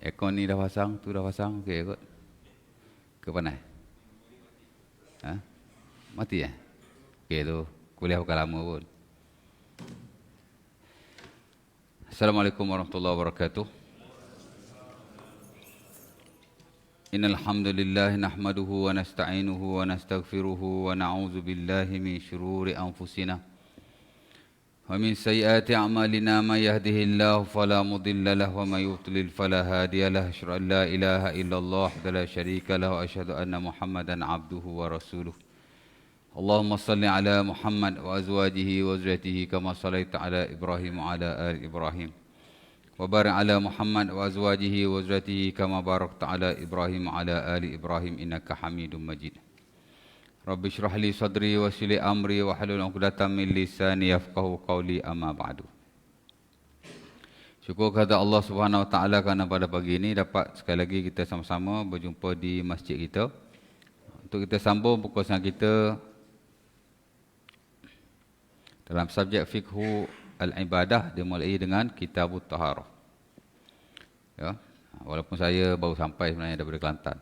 Aircon ni dah pasang, tu dah pasang, okey kot. Ke panas? Ha? Mati Okey tu, kuliah bukan lama pun. Assalamualaikum warahmatullahi wabarakatuh. Innal hamdalillah nahmaduhu wa nasta'inuhu wa nastaghfiruhu wa na'udzu billahi min shururi anfusina wa min sayyiati a'malina may yahdihillahu fala mudilla lahu wa may yudlil fala hadiya lahu asyhadu an la ilaha illallah wa la syarika lahu wa asyhadu anna Muhammadan 'abduhu wa rasuluh. Allahumma salli ala Muhammad wa azwajihi wa zurriyyatihi kama shallaita ala Ibrahim wa ala ali Ibrahim. Wa barik ala Muhammad wa azwajihi wa zurriyyatihi kama barakta ala Ibrahim wa ala ali Ibrahim innaka Hamidum Majid. Rabbi shrah li sadri wa yassir li amri wa hlul 'uqdatam min lisani yafqahu qawli amma ba'du. Syukur kepada Allah Subhanahu wa taala kerana pada pagi ini dapat sekali lagi kita sama-sama berjumpa di masjid kita untuk kita sambung perkongsian kita dalam subjek fikhu al-ibadah, dimulai dengan Kitabut Taharah. Ya, walaupun saya baru sampai sebenarnya daripada Kelantan.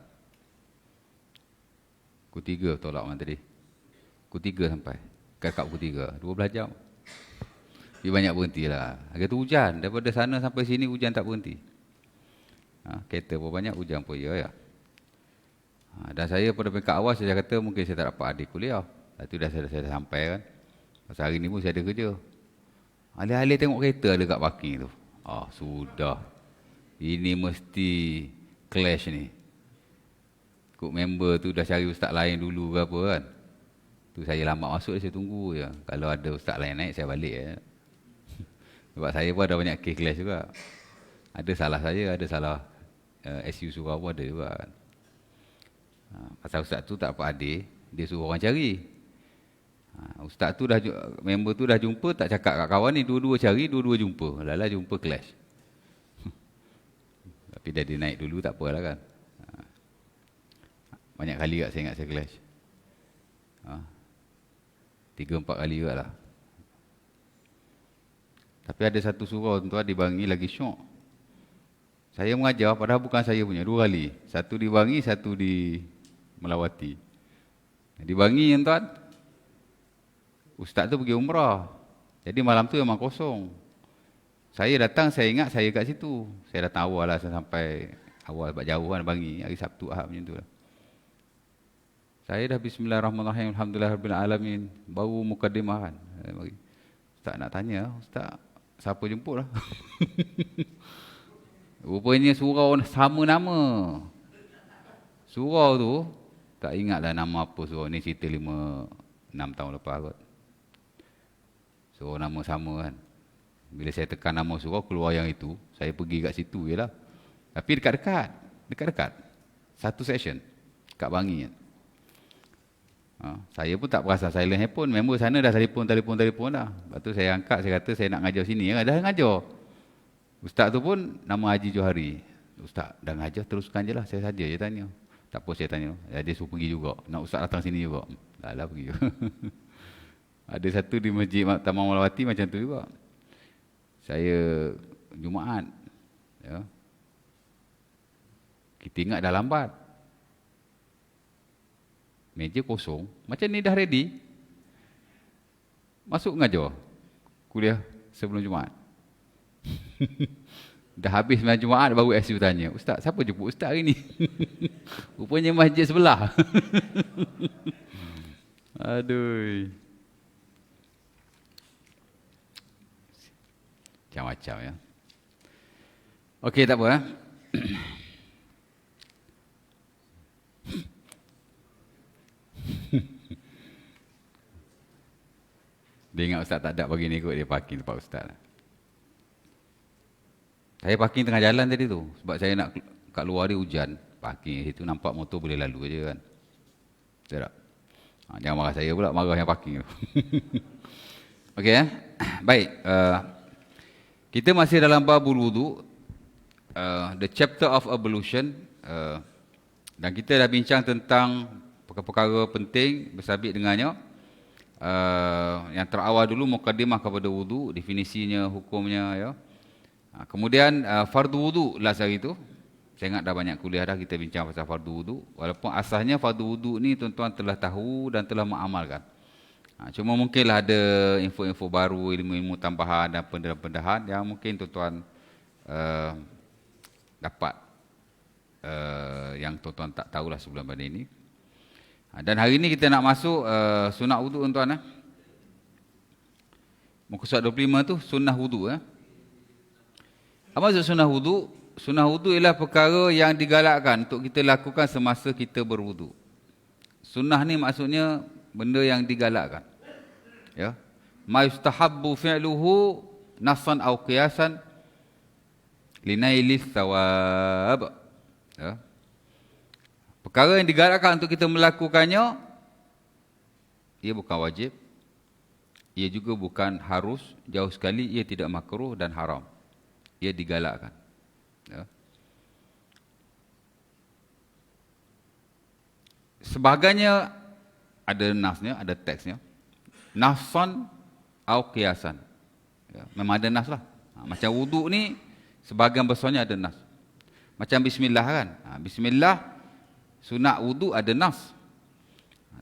Pukul 3 tolak orang tadi. Pukul 3 sampai. Kat pukul 3. 12 jam. Dia banyak berhenti lah. Hari tu hujan. Daripada sana sampai sini hujan tak berhenti. Kereta pun banyak, hujan pun ya. Dan saya pada peringkat awal saya kata mungkin saya tak dapat adik kuliah. Itu dah saya sampai kan. Pasal hari ni pun saya ada kerja. Alih-alih tengok kereta ada kat parking tu. Sudah. Ini mesti clash ni. Kok member tu dah cari ustaz lain dulu ke apa kan. Tu saya lambat masuk, saya tunggu je. Kalau ada ustaz lain naik, saya balik je. Sebab saya pun ada banyak case clash juga. Ada salah saya, ada salah SU surau pun ada juga kan. Pasal ustaz tu tak apa adik, dia suruh orang cari. Ustaz tu dah, member tu dah jumpa, tak cakap kat kawan ni, dua-dua cari, dua-dua jumpa. Lala jumpa clash. Tapi dah dia naik dulu, tak apalah kan. Banyak kali kat saya ingat saya clash. 3-4 kali juga lah. Tapi ada satu surau tuan-tuan di Bangi lagi syok. Saya mengajar padahal bukan saya punya, 2 kali. Satu di Bangi, satu di Melawati. Di Bangi tuan, ustaz tu pergi umrah. Jadi malam tu memang kosong. Saya datang, saya ingat saya kat situ. Saya datang awal lah, saya sampai awal sebab jauh kan Bangi. Hari Sabtu, Ahad macam tu lah. Saya dah bismillahirrahmanirrahim, alhamdulillahirabbil alamin. Baru mukadimah kan. Ustaz nak tanya, ustaz siapa jemput lah? Rupanya surau sama nama. Surau tu, tak ingatlah nama apa surau ni, cerita 5-6 tahun lepas kot. Surau nama sama kan. Bila saya tekan nama surau, keluar yang itu, saya pergi kat situ je lah. Tapi dekat-dekat. Satu session, kat Bangi kan. Saya pun tak perasan silent handphone. Member sana dah telefon dah. Lepas tu saya angkat, saya kata saya nak ngajar sini. Dah ngajar. Ustaz tu pun nama Haji Johari. Ustaz dah ngajar, teruskan je lah. Saya saja je tanya. Tak apa saya tanya. Dia suruh pergi juga. Nak ustaz datang sini juga. Dah pergi. Ada satu di Masjid Taman Melawati macam tu juga. Saya Jumaat. Ya. Kita ingat dah lambat. Meja kosong. Macam ni dah ready. Masuk ngajar. Kuliah sebelum Jumaat. Dah habis malam Jumaat baru SU tanya, ustaz siapa jemput ustaz hari ni? Rupanya masjid sebelah. Aduh. Macam-macam ya. Okey, tak apa. Dia ingat ustaz tak ada pagi ni kot, dia parking tempat ustaz. Saya parking tengah jalan tadi tu. Sebab saya nak kat luar dia hujan. Parking situ nampak motor boleh lalu je kan. Betul tak? Jangan marah saya pula, marah yang parking tu. Okey baik. Kita masih dalam babul wudu. The chapter of ablution. Dan kita dah bincang tentang perkara-perkara penting bersabit dengannya. Yang terawal dulu mukadimah kepada wudu, definisinya, hukumnya ya. Kemudian fardu wudu last hari itu. Saya ingat dah banyak kuliah dah kita bincang pasal fardu wudu. Walaupun asasnya fardu wudu ni tuan-tuan telah tahu dan telah mengamalkan. Cuma mungkinlah ada info-info baru, ilmu-ilmu tambahan dan pendedahan yang mungkin tuan-tuan dapat yang tuan-tuan tak tahulah sebelum pada ini. Dan hari ini kita nak masuk sunat wudu tuan-tuan. Muka surat 25 tu sunnah wudu. Apa maksud sunnah wudu? Sunnah wudu ialah perkara yang digalakkan untuk kita lakukan semasa kita berwudu. Sunnah ni maksudnya benda yang digalakkan. Ya. Ma yustahabbu fi'luhu nassan aw qiyasan linailis thawab. Ya. Perkara yang digalakkan untuk kita melakukannya, ia bukan wajib, ia juga bukan harus, jauh sekali ia tidak makruh dan haram. Ia digalakkan. Ya. Sebagainya ada nasnya, ada teksnya. Nafsan atau qiyasan. Ya, memang ada nas lah. Macam wuduk ni, sebahagian besarnya ada nas. Macam bismillah kan. Bismillah, sunat wuduk ada nas.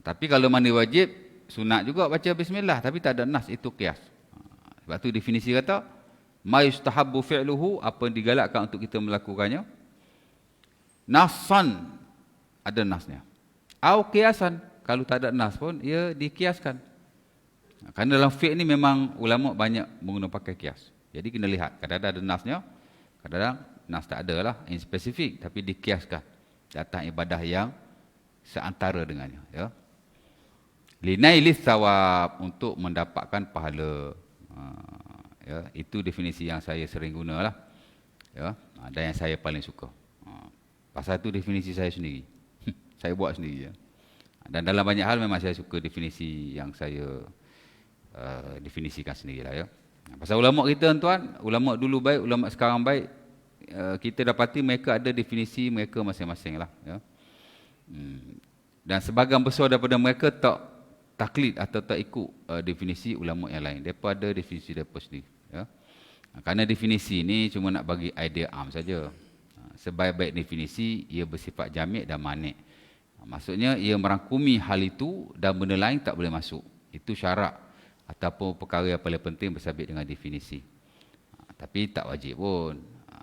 Tapi kalau mandi wajib, sunat juga baca bismillah. Tapi tak ada nas, itu qiyas. Sebab tu definisi kata, ma yustahabbu fi'luhu, apa yang digalakkan untuk kita melakukannya. Nafsan, ada nasnya. Atau qiyasan, kalau tak ada nas pun, ia dikiaskan. Kerana dalam fiqh ni memang ulama banyak menggunakan pakai kias. Jadi kena lihat, kadang-kadang ada nasnya, kadang-kadang nas tak ada lah, yang spesifik, tapi dikiaskan datang ibadah yang seantara dengannya. Ya. Linailis thawab, untuk mendapatkan pahala. Ya, itu definisi yang saya sering guna lah. Ya, dan yang saya paling suka. Pasal itu definisi saya sendiri. Saya buat sendiri. Ya. Dan dalam banyak hal memang saya suka definisi yang saya definisikan sendirilah ya. Pasal ulama kita tuan, ulama dulu baik, ulama sekarang baik, kita dapati mereka ada definisi mereka masing-masing lah ya. Dan sebahagian besar daripada mereka tak taklid atau tak ikut definisi ulama yang lain. Mereka ada definisi mereka sendiri ya. Kerana definisi ni cuma nak bagi idea am saja. Sebaik-baik definisi ia bersifat jamik dan manik. Maksudnya ia merangkumi hal itu dan benda lain tak boleh masuk. Itu syarat ataupun perkara yang paling penting bersabit dengan definisi. Tapi tak wajib pun.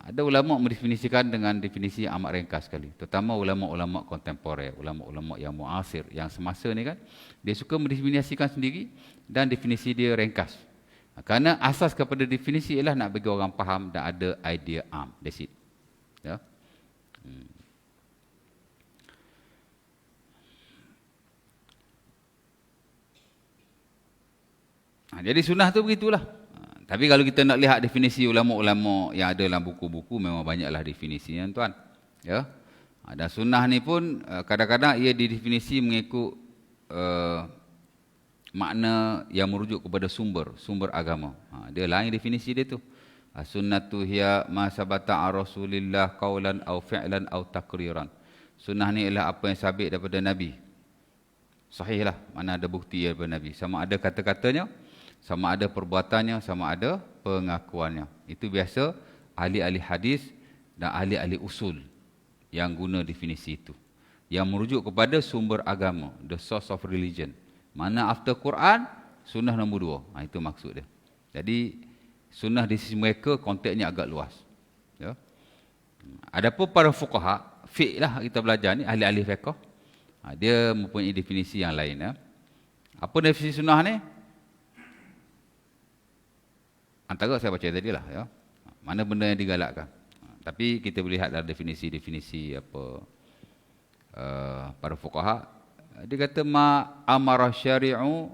Ada ulama mendefinisikan dengan definisi yang amat ringkas sekali. Terutama ulama-ulama kontemporer, ulama-ulama yang muasir, yang semasa ni kan, dia suka mendefinisikan sendiri dan definisi dia ringkas. Kerana asas kepada definisi ialah nak bagi orang faham dan ada idea am. That's it. Ya. Jadi sunnah tu begitulah. Tapi kalau kita nak lihat definisi ulama-ulama yang ada dalam buku-buku, memang banyaklah definisinya tuan. Ya. Dan sunnah ni pun kadang-kadang ia didefinisi mengikut makna yang merujuk kepada sumber agama. Dia lain definisi dia tu. Sunnatu hiya ma sabata an Rasulillah qaulan au fi'lan au taqriran. Sunnah ni ialah apa yang sabit daripada Nabi. Sahihlah, mana ada bukti daripada Nabi. Sama ada kata-katanya, sama ada perbuatannya, sama ada pengakuannya. Itu biasa ahli-ahli hadis dan ahli-ahli usul yang guna definisi itu. Yang merujuk kepada sumber agama, the source of religion. Mana after Quran, sunnah nombor 2. Itu maksud dia. Jadi sunnah di sisi mereka konteksnya agak luas. Ya. Adapun para fuqaha, fiqh lah kita belajar ni, ahli-ahli fiqh, dia mempunyai definisi yang lain. Ya. Apa definisi sunnah ni? Antara saya baca tadi lah. Ya. Mana benda yang digalakkan. Tapi kita boleh lihat dalam definisi-definisi apa para fuqaha. Dia kata ma amara syari'u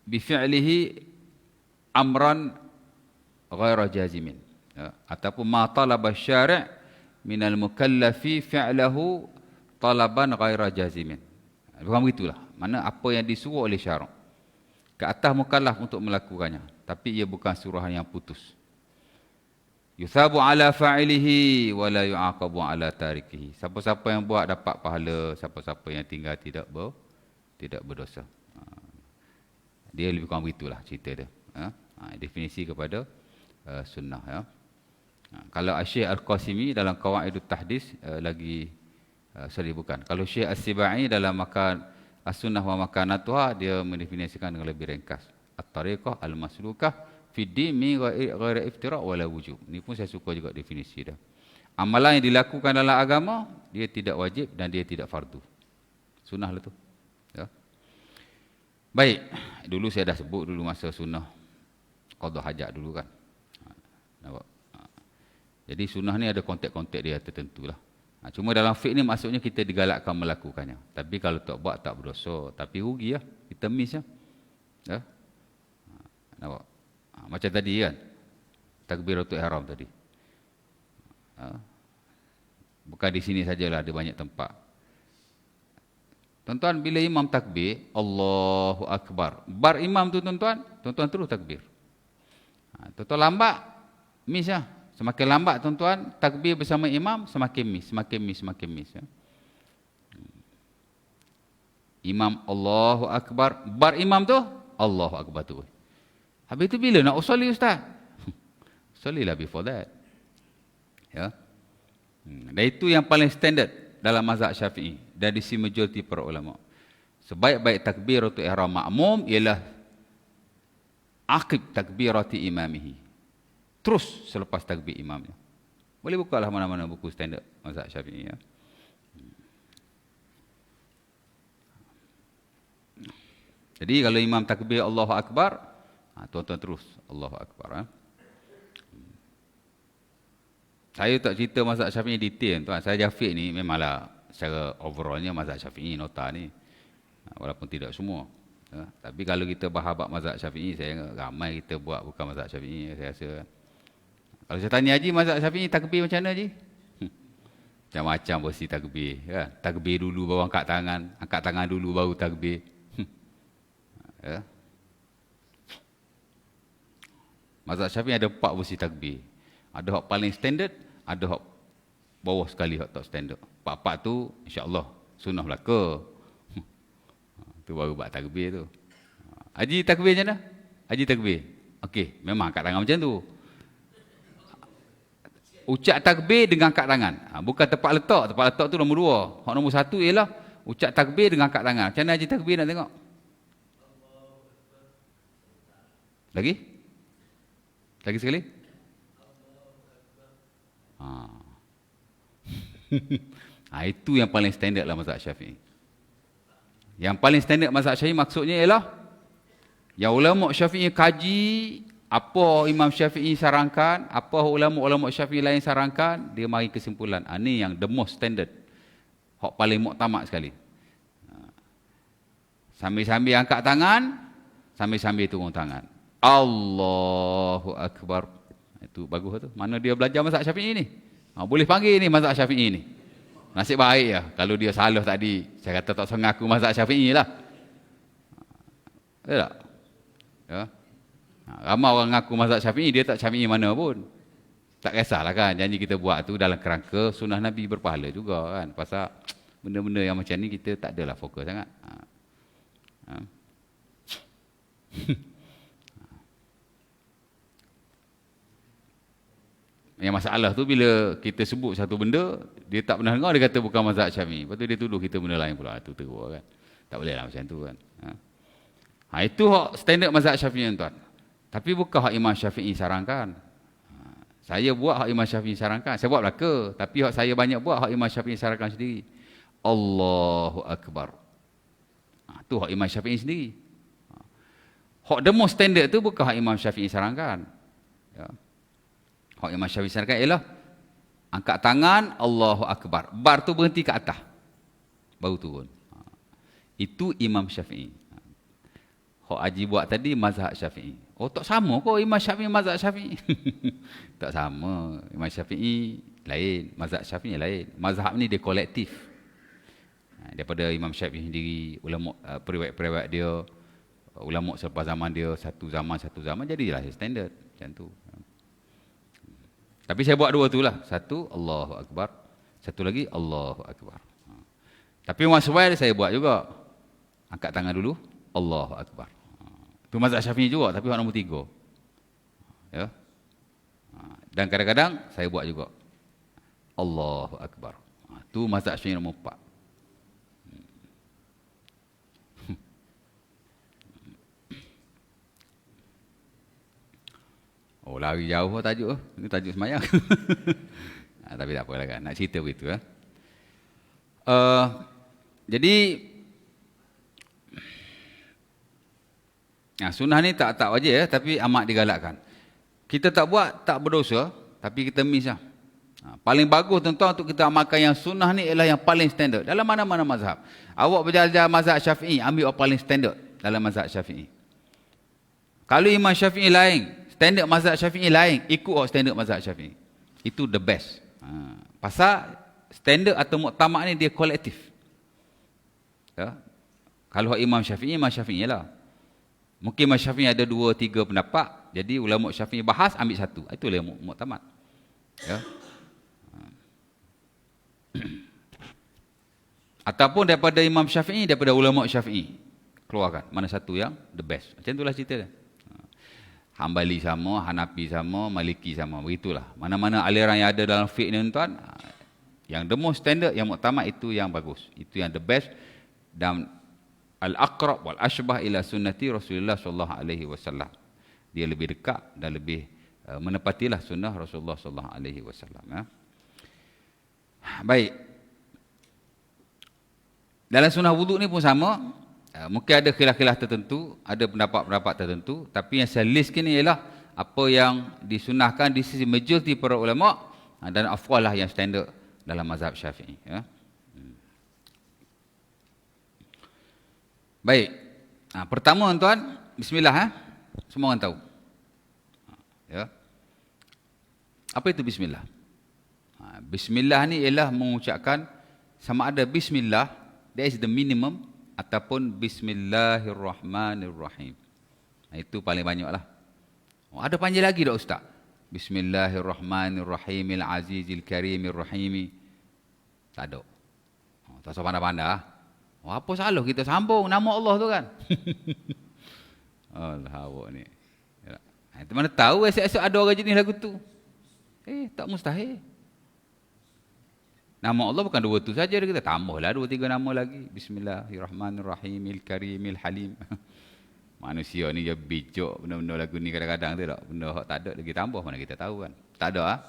bifi'lihi amran ghaira jazimin. Ya. Ataupun ma talaba syari' minal mukallafi fi'lahu talaban ghaira jazimin. Bukan begitulah. Mana apa yang disuruh oleh syarak ke atas mukallaf untuk melakukannya, tapi ia bukan suruhan yang putus. Yuthabu ala fa'ilihi wa la yu'aqabu ala tarikihi. Siapa-siapa yang buat dapat pahala, siapa-siapa yang tinggal tidak berdosa. Dia lebih kurang begitulah cerita dia. definisi kepada sunnah. Ya. Kalau Syekh Al-Qasimi dalam Qawaidut Tahdis bukan. Kalau Syekh As-Sibai dalam makan As-Sunnah wa Makanatuha, dia mendefinisikan dengan lebih ringkas. At-tariqah al-maslukah fi din min ghairi iftira' wala wujub. Ini pun saya suka juga definisi dia. Amalan yang dilakukan dalam agama, dia tidak wajib dan dia tidak fardu. Sunnah lah tu. Ya. Baik, dulu saya dah sebut dulu masa sunnah qada hajat dulu kan. Nampak? Jadi sunnah ni ada konteks-konteks dia tertentu lah. Cuma dalam fiqh ni maksudnya kita digalakkan melakukannya. Tapi kalau tak buat tak berdosa. Tapi rugi lah. Kita miss lah. Ya? Nampak? Macam tadi kan. Takbiratul ihram tadi. Bukan di sini sajalah, ada banyak tempat. Tuan-tuan, bila imam takbir, Allahu Akbar. Bar imam tu tuan-tuan terus takbir. Tuan-tuan lambat, miss lah. Semakin lambat tuan-tuan, takbir bersama imam, semakin miss. Ya. Imam Allahu Akbar, bar imam tu, Allahu Akbar tu. Habis tu bila nak usolli ustaz? Usollilah before that. Ya. Dan itu yang paling standard dalam mazhab Syafi'i dari si majoriti para ulama. Sebaik-baik takbiratul ihram makmum ialah aqib takbirati imamihi. Terus selepas takbir imamnya. Boleh bukalah mana-mana buku standard mazhab Syafi'i. Ya. Jadi kalau imam takbir Allahu Akbar, tuan-tuan terus Allahu Akbar. Ya. Saya tak cerita mazhab Syafi'i detail tuan. Saya Jafiq ni memanglah secara overallnya mazhab Syafi'i nota ni. Walaupun tidak semua. Ya. Tapi kalau kita bahas mazhab Syafi'i, saya ramai kita buat bukan mazhab Syafi'i, saya rasa. Kalau saya tanya Haji, mazhab Syafi'i takbir macam mana Haji? Macam-macam versi takbir. Ya. Takbir dulu baru angkat tangan dulu baru takbir. Ya. Mazhab Syafi'i ada 4 versi takbir. Ada hak paling standard, ada hak bawah sekali hak tak standard. 4 tu insya-Allah sunnah belaka. Tu baru buat takbir tu. Haji takbir macam mana? Haji takbir. Okey, memang angkat tangan macam tu. Ucap takbir dengan angkat tangan. Bukan tempat letak. Tempat letak tu nombor 2. Hak nombor 1 ialah ucap takbir dengan angkat tangan. Macam mana haji takbir nak tengok? Lagi? Lagi sekali? Itu yang paling standard lah mazhab Syafi'i. Yang paling standard mazhab Syafi'i maksudnya ialah yang ulama Syafi'i kaji apa Imam Syafi'i sarankan, apa ulama-ulama Syafi'i lain sarankan, dia mari kesimpulan. Ini yang the most standard. Hak paling muktamad sekali. Sambil-sambil angkat tangan, sambil-sambil turun tangan. Allahu Akbar. Itu bagus tu. Mana dia belajar mazhab Syafi'i ni? Boleh panggil ni mazhab Syafi'i ni. Nasib baik ya. Kalau dia salah tadi, saya kata tak usah ngaku mazhab Syafi'i lah. Betul tak? Ya. Ramai orang ngaku mazhab Syafi'i, dia tak Syafi'i mana pun. Tak kisahlah kan, janji kita buat tu dalam kerangka sunnah Nabi berpahala juga kan. Pasal benda-benda yang macam ni kita tak adalah fokus sangat. Yang masalah tu bila kita sebut satu benda, dia tak pernah dengar, dia kata bukan mazhab Syafi'i. Lepas tu dia tuduh kita benda lain pula. Itu teruk kan. Tak boleh lah macam tu kan. Itu hak standard mazhab Syafi'i tuan. Tapi bukan hak Imam Syafi'i sarankan. Saya buat hak Imam Syafi'i sarankan. Saya buat belaka. Tapi hak saya banyak buat hak Imam Syafi'i sarankan sendiri. Allahu Akbar. Itu hak Imam Syafi'i sendiri. Hak demo standard tu bukan hak Imam Syafi'i sarankan. Ya. Hak Imam Syafi'i sarankan ialah angkat tangan, Allahu Akbar. Bar tu berhenti ke atas. Baru turun. Itu Imam Syafi'i. Hak Haji buat tadi mazhab Syafi'i. Oh tak sama kok Imam Syafi'i mazhab Syafi'i. Tak sama. Imam Syafi'i lain, mazhab Syafi'i lain. Mazhab ni dia kolektif. Daripada Imam Syafi'i sendiri, ulama periwayat-periwayat dia, ulama selepas zaman dia, satu zaman jadilah standard macam tu. Tapi saya buat 2 tu lah. Satu Allahu Akbar, satu lagi Allahu Akbar. Tapi once while saya buat juga. Angkat tangan dulu, Allahu Akbar. Itu mazhab Syafi'i juga, tapi hak nombor 3. Ya. Dan kadang-kadang saya buat juga. Allahu Akbar. Tu mazhab Syafi'i nombor 4. Oh, lari jauh tajuk. Ini tajuk semayang. Tapi tak apalah kan. Nak cerita begitu. Jadi, sunnah ni tak wajib ya, tapi amat digalakkan. Kita tak buat, tak berdosa, tapi kita miss lah. Paling bagus tuan-tuan untuk kita amalkan yang sunnah ni ialah yang paling standard. Dalam mana-mana mazhab. Awak belajar mazhab Syafi'i, ambil yang paling standard dalam mazhab Syafi'i. Kalau Imam Syafi'i lain, standard mazhab Syafi'i lain, ikut standard mazhab Syafi'i. Itu the best. Pasal standard atau muktamad ni dia kolektif. Ya? Kalau Imam Syafi'i lah. Mungkin Imam Syafi'i ada 2-3 pendapat. Jadi ulama Syafi'i bahas, ambil satu. Itulah muktamad. Ya? Ataupun daripada Imam Syafi'i, daripada ulama Syafi'i. Keluarkan mana satu yang the best. Macam itulah cerita dia. Hambali sama, Hanafi sama, Maliki sama. Begitulah. Mana-mana aliran yang ada dalam fiqh ni tuan, yang the most standard, yang muktamad itu yang bagus. Itu yang the best. Dan al-aqrab wal ashbah ila sunnati Rasulullah sallallahu alaihi wasallam. Dia lebih dekat dan lebih menepatilah sunnah Rasulullah sallallahu alaihi wasallam. Ya. Baik. Dalam sunnah wuduk ni pun sama. Mungkin ada khilaf-khilaf tertentu, ada pendapat-pendapat tertentu, tapi yang saya listkan ni ialah apa yang disunahkan di sisi majoriti para ulama dan afdal lah yang standard dalam mazhab Syafi'i. Ya. Baik. Pertama tuan, bismillah. Semua orang tahu. Ya. Apa itu bismillah? Bismillah ni ialah mengucapkan sama ada bismillah, that is the minimum, ataupun bismillahirrahmanirrahim. Itu paling banyaklah. Ada panjang lagi tak ustaz? Bismillahirrahmanirrahim al-azizil karimir rahimi. Tak ada. Tak usah pandai-pandai. Apa salah kita sambung nama Allah tu kan? Allah awak ni. Itu mana tahu esok-esok ada orang jenis lagu tu. Tak mustahil. Nama Allah bukan 2 tu saja, kita tambahlah 2-3 nama lagi. Bismillahirrahmanirrahimil karimil halim. Manusia ni dia bijak benda-benda lagu ni kadang-kadang tu tak. Benda tak ada lagi tambah, mana kita tahu kan. Tak ada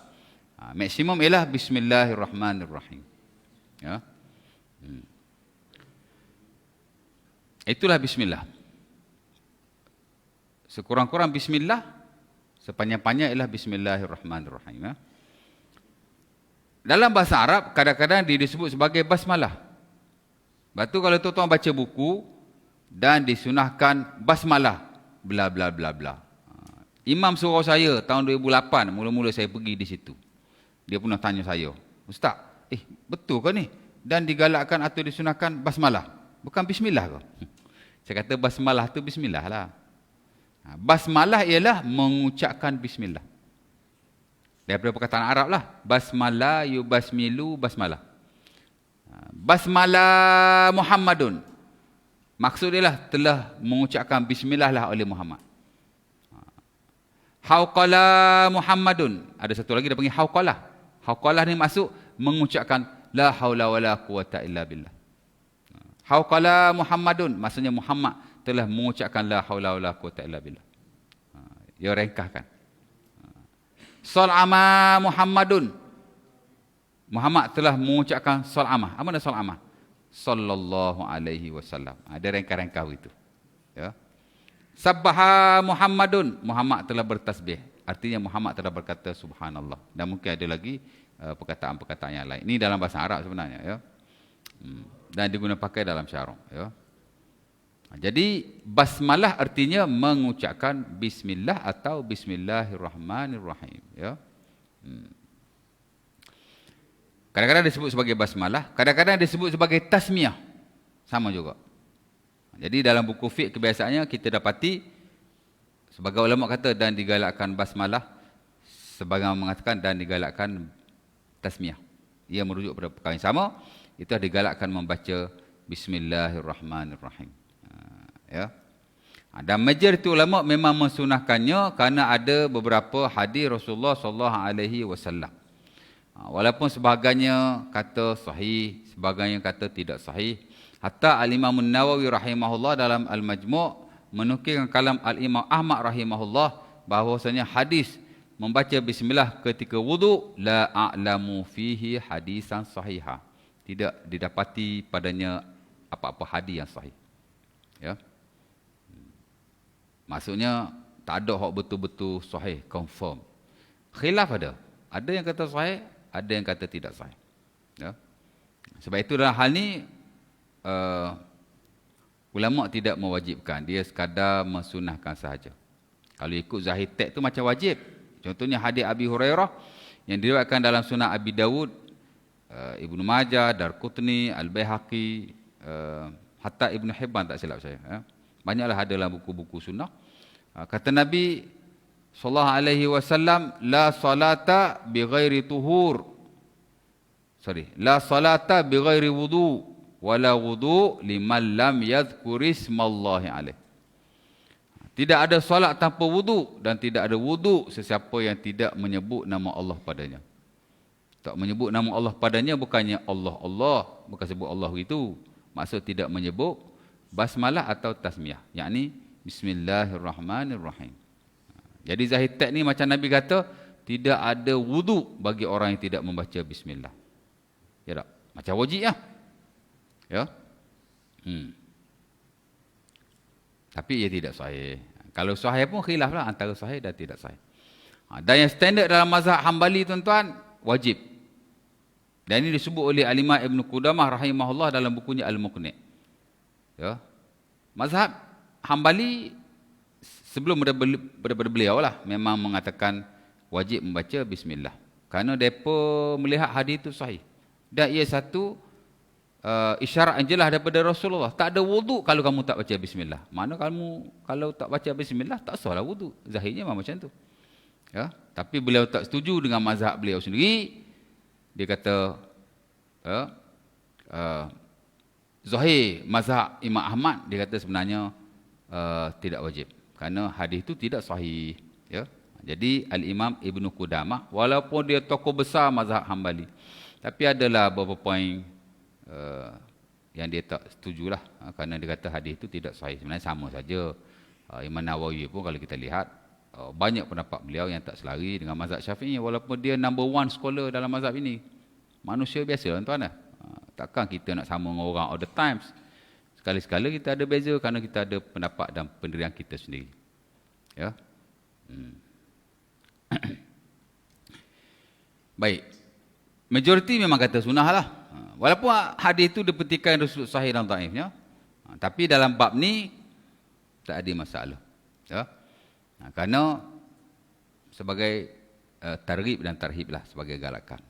maksimum ialah bismillahirrahmanirrahim. Ya. Itulah bismillah. Sekurang-kurang bismillah, sepanjang-panjang ialah bismillahirrahmanirrahim. Ya. Dalam bahasa Arab, kadang-kadang dia disebut sebagai basmalah. Lepas tu kalau tuan-tuan baca buku dan disunahkan basmalah, bla bla bla bla. Imam surau saya tahun 2008, mula-mula saya pergi di situ. Dia pernah tanya saya, Ustaz, betul ke ni? Dan digalakkan atau disunahkan basmalah, bukan bismillah ke? Saya kata basmalah tu bismillah lah. Basmalah ialah mengucapkan bismillah. Daripada perkataan Arab lah. Basmalah yubasmilu basmalah. Basmalah Muhammadun. Maksud dia lah telah mengucapkan bismillah lah oleh Muhammad. Hauqala Muhammadun. Ada satu lagi dia panggil hauqalah. Hauqalah ni maksud mengucapkan la haula wala quwata illa billah. Hauqala Muhammadun. Maksudnya Muhammad telah mengucapkan la haula wala quwata illa billah. Dia ringkaskan. Sal'ama Muhammadun. Muhammad telah mengucapkan sal'amah. Apa makna sal'amah? Sallallahu alaihi wasallam. Ada rengkah-rengkah itu. Ya. Sabbaha Muhammadun. Muhammad telah bertasbih. Artinya Muhammad telah berkata subhanallah. Dan mungkin ada lagi perkataan-perkataan yang lain. Ini dalam bahasa Arab sebenarnya. Ya. Dan digunakan pakai dalam syarah. Ya. Jadi basmalah artinya mengucapkan bismillah atau bismillahirrahmanirrahim. Ya. Kadang-kadang disebut sebagai basmalah, kadang-kadang disebut sebagai tasmiyah. Sama juga. Jadi dalam buku fiqh kebiasaannya kita dapati sebagai ulama kata dan digalakkan basmalah, sebagai mengatakan dan digalakkan tasmiyah. Ia merujuk pada perkara yang sama, itu digalakkan membaca bismillahirrahmanirrahim. Ya. Dan majoriti ulama memang mensunahkannya kerana ada beberapa hadis Rasulullah sallallahu alaihi wasallam. Walaupun sebagainya kata sahih, sebagainya kata tidak sahih. Hatta Al-Imam An-Nawawi rahimahullah dalam Al-Majmu' menukilkan kalam Al-Imam Ahmad rahimahullah bahawasanya hadis membaca bismillah ketika wudu la a'lamu fihi hadisan sahihah. Tidak didapati padanya apa-apa hadis yang sahih. Ya. Maksudnya tak ada hak betul-betul sahih, confirm. Khilaf ada. Ada yang kata sahih, ada yang kata tidak sahih. Ya. Sebab itu dalam hal ni ulama tidak mewajibkan, dia sekadar mensunahkan sahaja. Kalau ikut zahir teks tu macam wajib. Contohnya hadis Abi Hurairah yang diriwayatkan dalam Sunan Abi Dawud, Ibnu Majah, Darqutni, Al-Baihaqi, hatta Ibnu Hibban tak silap saya. Ya. Banyaklah ada dalam buku-buku sunnah. Kata Nabi sallallahu alaihi wasallam, la salata bighairi tuhur. La salata bighairi wudu wala wudu liman lam yadhkur ismallahi alaih. Tidak ada solat tanpa wudu dan tidak ada wudu sesiapa yang tidak menyebut nama Allah padanya. Tak menyebut nama Allah padanya bukannya Allah Allah, bukan sebut Allah itu. Maksud tidak menyebut basmalah atau tasmiyah, yakni bismillahirrahmanirrahim. Jadi zahir teks ni macam Nabi kata, tidak ada wudu bagi orang yang tidak membaca bismillah. Ya tak? Macam wajib lah. Ya. Tapi ia tidak sahih. Kalau sahih pun khilaf lah antara sahih dan tidak sahih. Dan yang standard dalam mazhab Hambali tuan-tuan, wajib. Dan ini disebut oleh Al-Imam Ibn Qudamah rahimahullah dalam bukunya Al-Muqni'. Ya. Mazhab Hambali sebelum daripada beliau lah memang mengatakan wajib membaca bismillah. Kerana mereka melihat hadis itu sahih. Dan ia satu isyarat yang jelas daripada Rasulullah. Tak ada wudu kalau kamu tak baca bismillah. Mana kamu kalau tak baca bismillah tak sahlah wudu. Zahirnya memang macam tu. Ya, tapi beliau tak setuju dengan mazhab beliau sendiri. Dia kata zahir mazhab Imam Ahmad, dia kata sebenarnya tidak wajib kerana hadis itu tidak sahih. Ya. Jadi Al-Imam Ibn Qudamah walaupun dia tokoh besar mazhab Hambali, tapi adalah beberapa poin yang dia tak setujulah kerana dia kata hadis itu tidak sahih. Sebenarnya sama saja. Imam Nawawi pun kalau kita lihat banyak pendapat beliau yang tak selari dengan mazhab Syafi'i walaupun dia number one scholar dalam mazhab ini. Manusia biasa tuan-tuan. Takkan kita nak sama dengan orang all the times. Sekali-sekala kita ada beza kerana kita ada pendapat dan pendirian kita sendiri. Ya. Baik. Majoriti memang kata sunnah lah. Walaupun hadis itu dipertikai Rasul sahih dan dhaifnya. Tapi dalam bab ni tak ada masalah. Ya. Kerana sebagai targhib dan tarhib lah, sebagai galakan.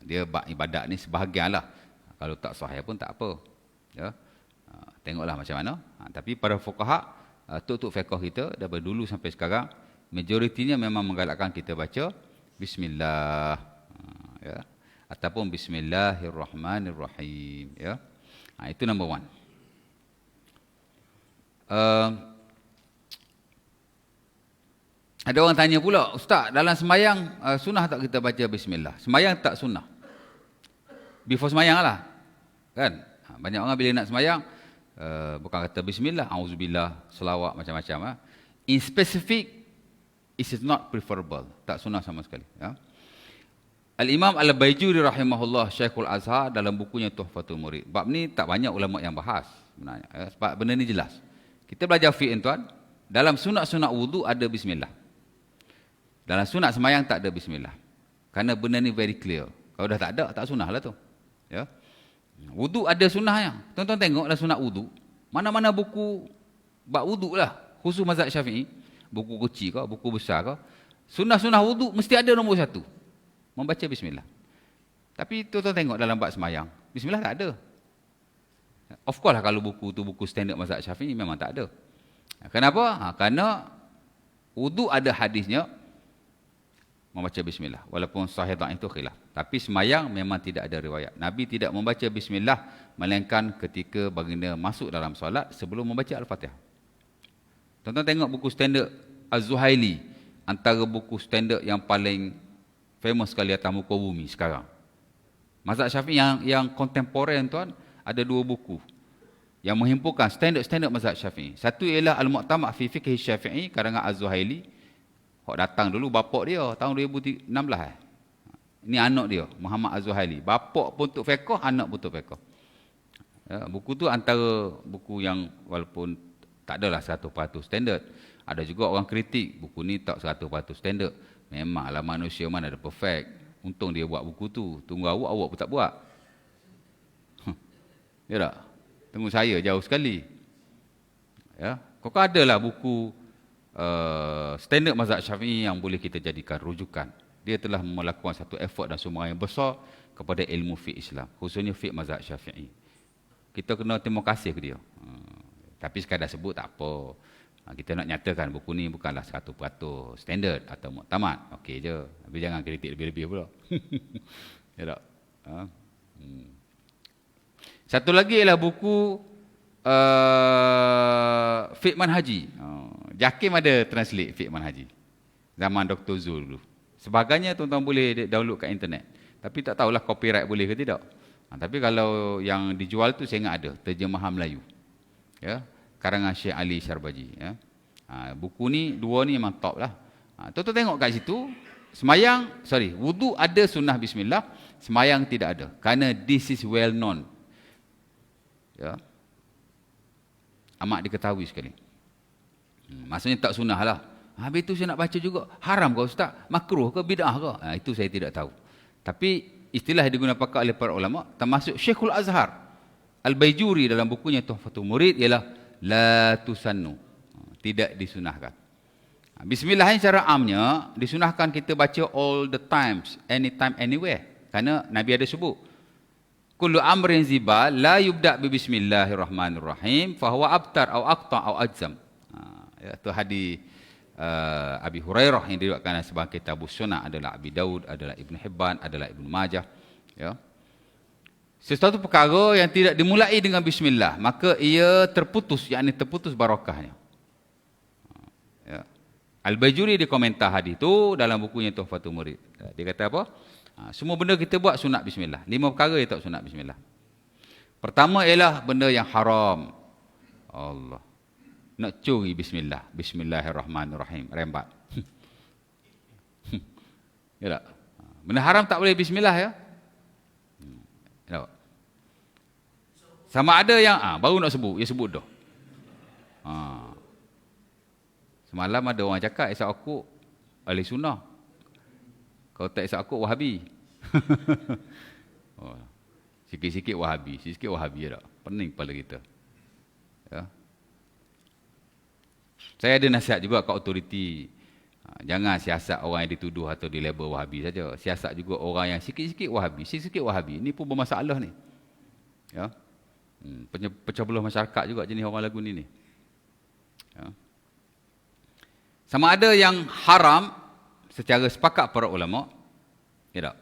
Dia bab ibadat ni sebahagian lah. Kalau tak sahih pun tak apa. Ya. Tengoklah macam mana. Tapi para fuqaha, tuk-tuk fiqh kita daripada dulu sampai sekarang, majoritinya memang menggalakkan kita baca bismillah. Ya. Ataupun bismillahirrahmanirrahim. Ya. Itu number one. Ada orang tanya pula, Ustaz, dalam semayang sunnah tak kita baca bismillah? Semayang tak sunnah. Before semayang lah. Kan? Banyak orang bila nak semayang, bukan kata bismillah, auzubillah, selawat macam-macam. In specific, it is not preferable. Tak sunnah sama sekali. Ya. Al-Imam Al-Baijuri rahimahullah, Syekhul Azhar dalam bukunya Tuhfatul Murid. Bab ni tak banyak ulama yang bahas sebenarnya. Ya. Sebab benda ni jelas. Kita belajar fiqh tuan, dalam sunat-sunat wudu ada bismillah. Dalam sunat semayang tak ada bismillah. Kerana benda ni very clear. Kalau dah tak ada, tak sunnah lah tu. Ya. Wudu ada sunnahnya. Tuan-tuan tengok dalam sunat wudu. Mana-mana buku bab wudu lah. Khusus mazhab Syafi'i. Buku kecil ke, buku besar ke. Sunnah-sunnah wudu mesti ada nombor satu. Membaca bismillah. Tapi tuan-tuan tengok dalam bab semayang. Bismillah tak ada. Of course lah kalau buku tu buku standard mazhab Syafi'i memang tak ada. Kenapa? Kerana wudu ada hadisnya membaca bismillah. Walaupun sahih dhaif itu khilaf. Tapi semayang memang tidak ada riwayat. Nabi tidak membaca bismillah melainkan ketika baginda masuk dalam solat sebelum membaca Al-Fatihah. Tuan-tuan tengok buku standard Az-Zuhaili, antara buku standard yang paling famous sekali atas muka bumi sekarang. Mazhab Syafi'i yang kontemporer tuan, ada 2 buku yang menghimpunkan standard-standard mazhab Syafi'i. Satu ialah Al-Mu'tamad fi Fiqh Syafi'i karangan Az-Zuhaili. Hok datang dulu bapak dia tahun 2016 Ini anak dia, Muhammad Az-Zuhaili. Bapak pun untuk fiqh, anak pun untuk fiqh. Ya, buku tu antara buku yang walaupun tak adalah 100% standard. Ada juga orang kritik, buku ni tak 100% standard. Memanglah manusia mana ada perfect. Untung dia buat buku tu. Tunggu awak pun tak buat. Ya tak? Tunggu saya jauh sekali. Ya, kau adalah buku standard mazhab Syafi'i yang boleh kita jadikan rujukan. Dia telah melakukan satu effort dan sumbangan yang besar kepada ilmu fiqh Islam, khususnya fiqh mazhab Syafi'i. Kita kena terima kasih ke dia. Tapi sekadar sebut tak apa. Kita nak nyatakan buku ni bukanlah 100% standard atau muktamad. Okey je. Tapi jangan kritik lebih-lebih pula. Ya tak? Satu lagi ialah buku Fiqh Manhaji. Jakim ada translate Fiqh Manhaji. Zaman Dr. Zul dulu. Sebagainya tuan-tuan boleh download kat internet. Tapi tak tahulah copyright boleh ke tidak. Tapi kalau yang dijual tu saya ingat ada. Terjemahan Melayu. Ya, karangan Syekh Ali Syarbaji. Ya. Buku ni, 2 ni memang top lah. Tuan-tuan tengok kat situ. Wudu ada sunnah bismillah. Semayang tidak ada. Kerana this is well known. Ya. Amat diketahui sekali. Maksudnya tak sunnah lah. Habis itu saya nak baca juga. Haram ke Ustaz? Makruh ke? Bid'ah ke? Itu saya tidak tahu. Tapi istilah yang digunakan pakai oleh para ulama, termasuk Syekhul Azhar Al-Baijuri dalam bukunya Tuhfatul Murid, ialah la tusannu. Tidak disunahkan. Bismillah ini secara amnya disunahkan kita baca all the times, anytime, anywhere. Kerana Nabi ada sebut. Kullu amrin zibal la yubda' bi bismillahirrahmanirrahim fahuwa abtar au aqta' au ajzam. Itu hadis Abi Hurairah yang diriwayatkan sebagai kitab sunnah, adalah Abi Daud, adalah Ibn Hibban, adalah Ibn Majah. Ya. Sesuatu perkara yang tidak dimulai dengan bismillah, maka ia terputus, yakni terputus barakahnya. Ya. Al-Baijuri dia komentar hadis itu dalam bukunya Tuhfatul Murid. Dia kata apa? Semua benda kita buat sunat bismillah. 5 perkara dia tak sunat bismillah. Pertama ialah benda yang haram. Allah. Nak curi bismillah. Bismillahirrahmanirrahim. Rembat. Ya tak? Benda haram tak boleh bismillah ya? Ya tak? Sama ada yang baru nak sebut, dia sebut dah. Semalam ada orang cakap isap okok ahli sunnah. Kalau tak isap okok Wahabi. Sikit-sikit Wahabi, sikit-sikit Wahabi ya tak? Pening kepala kita. Ya. Saya ada nasihat juga ke autoriti. Jangan siasat orang yang dituduh atau dilabel Wahabi saja. Siasat juga orang yang sikit-sikit Wahabi. Sikit-sikit Wahabi. Ini pun bermasalah ni. Ya. Pecah belah masyarakat juga jenis orang lagu ni. Ya. Sama ada yang haram secara sepakat para ulama. Ya tak?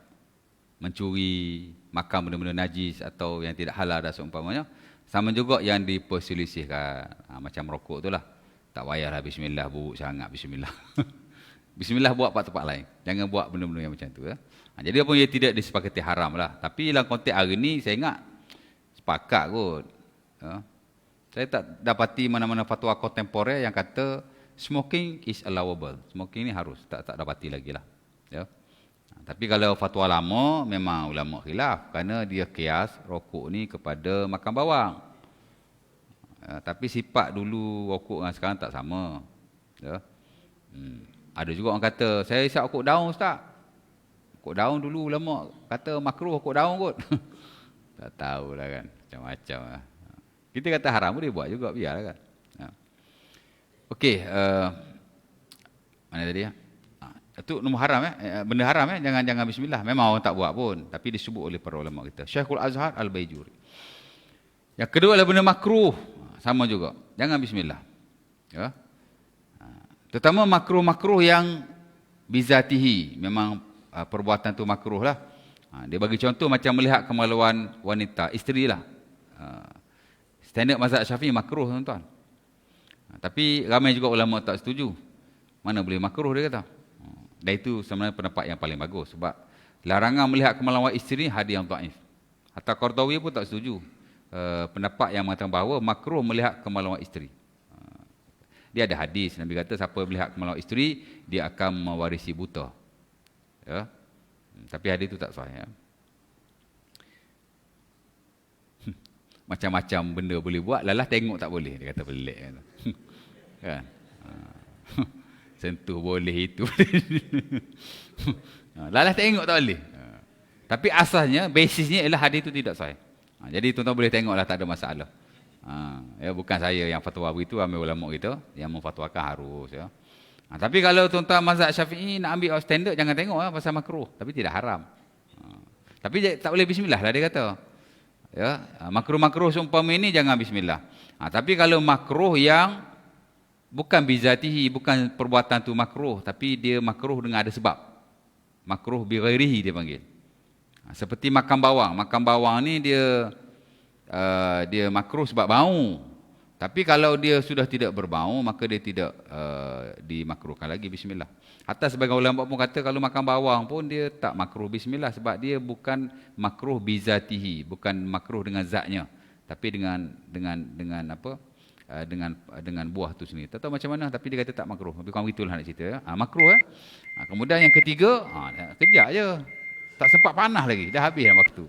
Mencuri, makan benda-benda najis atau yang tidak halal dan seumpamanya. Sama juga yang diperselisihkan. Macam rokok tu lah. Tak payahlah bismillah, buruk sangat bismillah. Bismillah buat kat tempat lain. Jangan buat benda-benda yang macam tu. Ya. Jadi apa yang tidak disepakati haram lah. Tapi dalam konteks hari ni, saya ingat sepakat kot. Ya. Saya tak dapati mana-mana fatwa kontemporer yang kata smoking is allowable. Smoking ni harus. Tak dapati lagi lah. Ya. Tapi kalau fatwa lama, memang ulama khilaf. Kerana dia kias rokok ni kepada makan bawang. Tapi sifat dulu rokok dengan sekarang tak sama. Ya. Ada juga orang kata, saya isap rokok daun Ustaz. Rokok daun dulu ulama kata makruh rokok daun kot. Tak tahulah kan. Macam-macam lah. Kita kata haram pun dia buat juga, biarlah kan. Ya. Okey. Mana tadi ya? Itu nombor haram benda haram jangan bismillah. Memang orang tak buat pun. Tapi disebut oleh para ulama kita. Syekhul Azhar Al-Baijuri. Yang kedua adalah benda makruh. Sama juga. Jangan bismillah. Ya. Terutama makruh-makruh yang bizatihi. Memang perbuatan tu makruh lah. Dia bagi contoh macam melihat kemaluan wanita, isteri lah. Standard mazhab Syafi'i makruh tuan-tuan. Tapi ramai juga ulama tak setuju. Mana boleh makruh dia kata. Dan itu sebenarnya pendapat yang paling bagus. Sebab larangan melihat kemaluan isteri hadis yang dhaif. Hatta Qardawi pun tak setuju. Pendapat yang mengatakan bahawa makruh melihat kemaluan isteri. Dia ada hadis, Nabi kata siapa melihat kemaluan isteri, dia akan mewarisi buta. Ya. Tapi hadis itu tak sahih. Ya. Macam-macam benda boleh buat, lalah tengok tak boleh. Dia kata pelik. Kan? Sentuh boleh itu. Lalah tengok tak boleh. Tapi asasnya, basisnya ialah hadis itu tidak sahih. Jadi tuan-tuan boleh tengoklah, tak ada masalah. Ya, bukan saya yang fatwa begitu, ramai ulama kita yang memfatwakan harus. Ya. Tapi kalau tuan-tuan mazhab Syafi'i nak ambil standard, jangan tengok pasal makruh. Tapi tidak haram. Tapi tak boleh bismillah lah dia kata. Ya, makruh-makruh seumpama ini jangan bismillah. Tapi kalau makruh yang bukan bizatihi, bukan perbuatan tu makruh, tapi dia makruh dengan ada sebab. Makruh bi ghairihi dia panggil. Seperti makan bawang. Makan bawang ni dia makruh sebab bau. Tapi kalau dia sudah tidak berbau, maka dia tidak dimakruhkan lagi bismillah. Hatta sebagian ulama pun kata kalau makan bawang pun dia tak makruh bismillah sebab dia bukan makruh bizatihi, bukan makruh dengan zatnya, tapi dengan apa? Dengan buah tu sendiri. Tak tahu macam mana, tapi dia kata tak makruh. Lebih kurang begitulah nak cerita. Ya. Makruh. Kemudian yang ketiga, kejap je. Tak sempat panas lagi, dah habis dah waktu.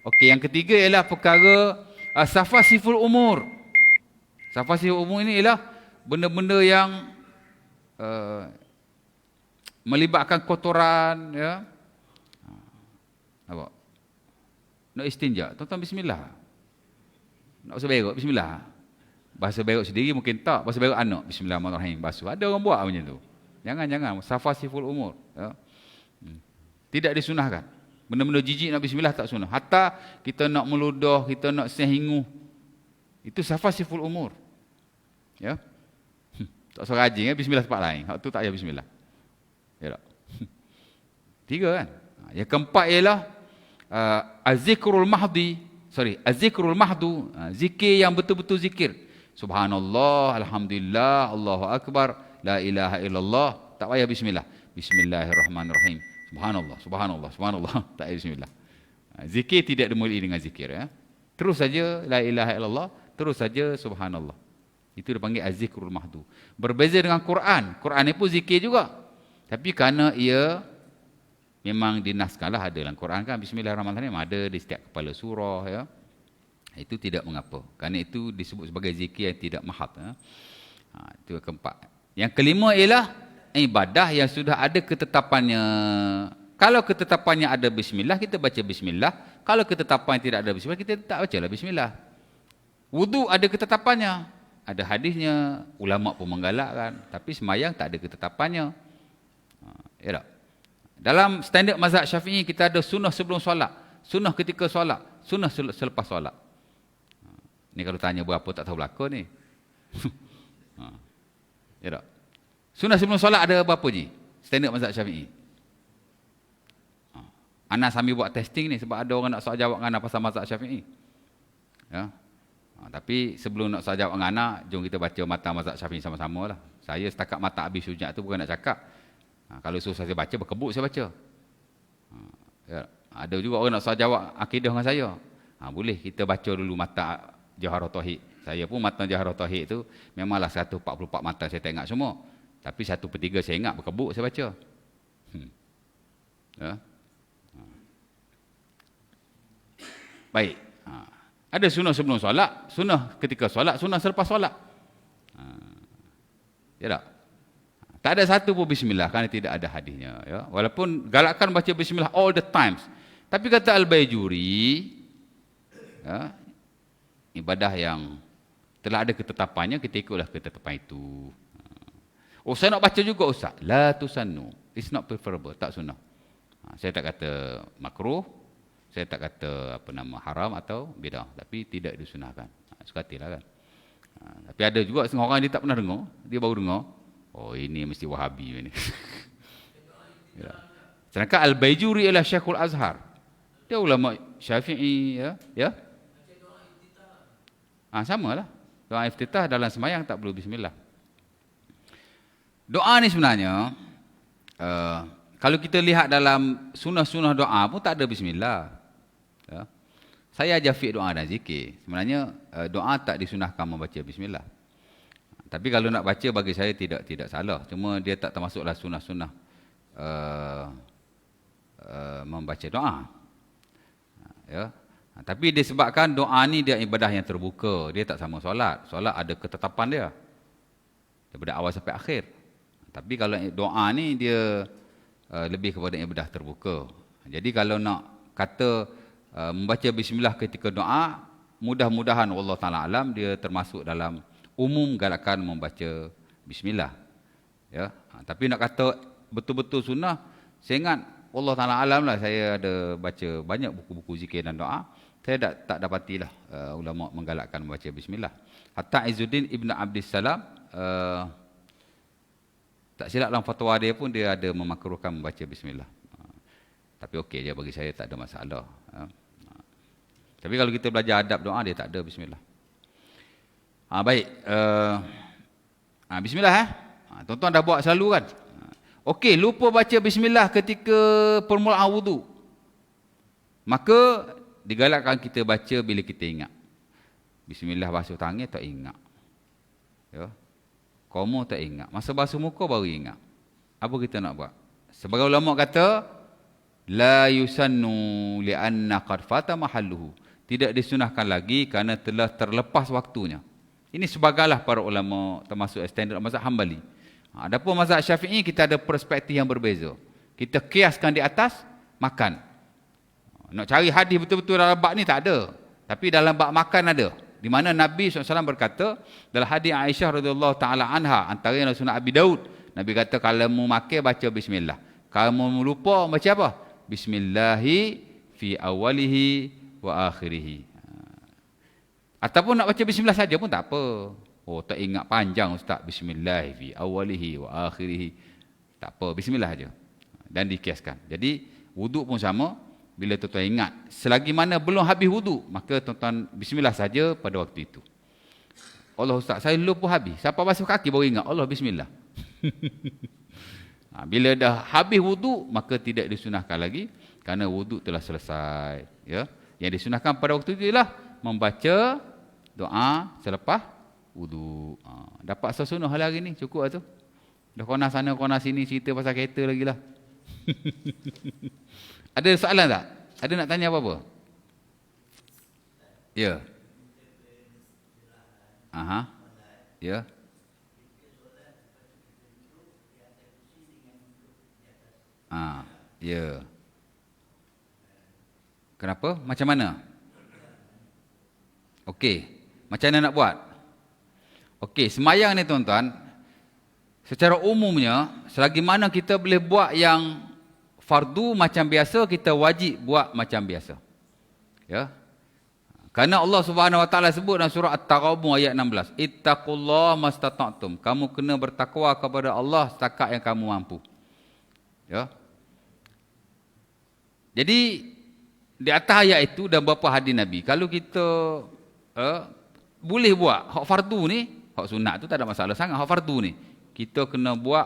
Okey, yang ketiga ialah perkara safasiful umur. Safasiful umur ini ialah benda-benda yang melibatkan kotoran, ya. Nampak? Nak istinja, tuan-tuan bismillah. Nak basuh berak, bismillah. Basuh berak sendiri mungkin tak, basuh berak anak, bismillahirrahmanirrahim, basuh. Ada orang buat macam tu. Jangan, safasiful umur. Ya. Tidak disunahkan. Benda-benda jijik nak bismillah tak sunnah. Hatta kita nak meludah, kita nak sehingu, itu safasiful umur. Ya. Tak usah rajin, bismillah tempat lain. Hak tu tak payah bismillah. Ya tak? 3 kan? Yang keempat ialah az-zikrul mahdu, zikir yang betul-betul zikir. Subhanallah, alhamdulillah, Allahu akbar, la ilaha illallah, tak payah bismillah. Bismillahirrahmanirrahim. Subhanallah. Tak payah bismillah. Zikir tidak dimulai dengan zikir. Ya. Terus saja la ilaha illallah, terus saja subhanallah. Itu dipanggil az-zikrul mahdu. Berbeza dengan Quran. Quran ni pun zikir juga. Tapi kerana ia memang dinaskanlah, ada dalam Quran kan, bismillahirrahmanirrahim, ada di setiap kepala surah. Ya. Itu tidak mengapa. Kerana itu disebut sebagai zikir yang tidak mahad. Ya. Itu yang keempat. Yang kelima ialah ibadah yang sudah ada ketetapannya. Kalau ketetapannya ada bismillah, kita baca bismillah. Kalau ketetapan tidak ada bismillah, kita tak bacalah bismillah. Wudu ada ketetapannya, ada hadisnya, ulama pun menggalakkan. Tapi sembahyang tak ada ketetapannya. Ya tak? Dalam standard mazhab Syafi'i kita ada sunnah sebelum solat, sunnah ketika solat, sunnah selepas solat. Ni kalau tanya berapa tak tahu belaka ni. Ya tak? Sunnah sebelum solat ada berapa je? Standard mazhab Syafi'i. Ana sambil buat testing ni sebab ada orang nak soal jawab dengan ana pasal mazhab Syafi'i. Ya. Tapi sebelum nak soal jawab dengan ana, jom kita baca mata mazhab Syafi'i sama-sama lah. Saya setakat mata habis hujjah tu bukan nak cakap. Kalau suruh saya baca, berkebut saya baca. Ya. Ada juga orang nak soal jawab akidah dengan saya. Boleh kita baca dulu mata Jawharut Tauhid. Saya pun mata Jawharut Tauhid tu memanglah 144 mata saya tak ingat semua. Tapi 1/3 saya ingat, berkebut saya baca. Ya. Baik. Ada sunnah sebelum solat, sunnah ketika solat, sunnah selepas solat. Ya tak? Tak ada satu pun bismillah kerana tidak ada hadisnya. Ya. Walaupun galakkan baca bismillah all the times. Tapi kata Al-Baijuri, ya, ibadah yang telah ada ketetapannya, kita ikutlah ketetapan itu. Oh, saya nak baca juga Ustaz. La tusannu. It's not preferable. Tak sunnah. Saya tak kata makruh. Saya tak kata haram atau bidah. Tapi tidak disunahkan. Suka hatilah kan. Tapi ada juga setengah orang dia tak pernah dengar. Dia baru dengar. Oh, ini mesti Wahabi ini. Ya. Sedangkan Al-Baijuri ialah Syekhul Azhar. Dia ulama Syafi'i. Ya. Sama lah. Doa iftitah dalam sembahyang tak perlu bismillah. Doa ni sebenarnya, kalau kita lihat dalam sunnah-sunnah doa pun tak ada bismillah. Ya. Saya ajar fiqh doa dan zikir. Sebenarnya doa tak disunahkan membaca bismillah. Tapi kalau nak baca bagi saya tidak salah. Cuma dia tak termasuklah sunnah-sunnah membaca doa. Ya. Tapi disebabkan doa ni dia ibadah yang terbuka. Dia tak sama solat. Solat ada ketetapan dia. Daripada awal sampai akhir. Tapi kalau doa ni dia lebih kepada ibadah terbuka. Jadi kalau nak kata membaca bismillah ketika doa, mudah-mudahan Allah Ta'ala alam dia termasuk dalam umum galakan membaca bismillah. Ya. Tapi nak kata betul-betul sunnah, saya ingat Allah Ta'ala alam lah, saya ada baca banyak buku-buku zikir dan doa, saya tak dapatilah ulama menggalakkan membaca bismillah. Hatta Izzuddin Ibn Abdissalam, tak silap dalam fatwa dia pun dia ada memakruhkan membaca bismillah. Tapi okey je bagi saya, tak ada masalah. Tapi kalau kita belajar adab doa, dia tak ada bismillah. Baik. Bismillah. Tuan-tuan dah buat selalu kan? Okey, lupa baca bismillah ketika permulaan wudu. Maka digalakkan kita baca bila kita ingat. Bismillah basuh tangan tak ingat. Ya. Kamu tak ingat. Masa basuh muka baru ingat. Apa kita nak buat? Sebagai ulama kata, la yusannu li'anna qad fata mahalluhu. Tidak disunahkan lagi kerana telah terlepas waktunya. Ini sebagailah para ulama termasuk standard mazhab Hambali. Adapun mazhab Syafi'i kita ada perspektif yang berbeza. Kita kiaskan di atas makan. Nak cari hadis betul-betul dalam bab ni tak ada. Tapi dalam bab makan ada. Di mana Nabi SAW berkata dalam hadis Aisyah radhiyallahu taala anha, antara yang sunnah Abi Daud, Nabi kata kalau mu makan baca bismillah. Kalau mu lupa baca apa? Bismillahi fi awalihi wa akhirihi. Ataupun nak baca bismillah saja pun tak apa. Oh, tak ingat panjang ustaz, bismillah fi awalihi wa akhirihi. Tak apa, bismillah saja. Dan dikiaskan. Jadi wuduk pun sama. Bila tuan-tuan ingat, selagi mana belum habis wuduk, maka tuan-tuan bismillah saja pada waktu itu. Allah ustaz, saya lupa habis. Siapa basuh kaki baru ingat, Allah bismillah. Bila dah habis wuduk, maka tidak disunahkan lagi kerana wuduk telah selesai. Ya, yang disunahkan pada waktu itu ialah membaca doa selepas wuduk. Dapat sesunuh hari ni, cukup lah tu. Dah kona sana, kona sini, cerita pasal kereta lagi lah. Ada soalan tak? Ada nak tanya apa-apa? Ya. Aha. Ya. Ya. Kenapa? Macam mana? Okey. Macam mana nak buat? Okey, semayang ni tuan-tuan, secara umumnya, selagi mana kita boleh buat yang fardu macam biasa, kita wajib buat macam biasa. Ya. Kerana Allah Subhanahu Wa Taala sebut dalam surah At-Taghabun ayat 16, ittaqullaha mastata'tum. Kamu kena bertakwa kepada Allah setakat yang kamu mampu. Ya. Jadi di atas ayat itu dan beberapa hadis Nabi, kalau kita boleh buat hak fardu ni, hak sunat tu tak ada masalah sangat. Hak fardu ni kita kena buat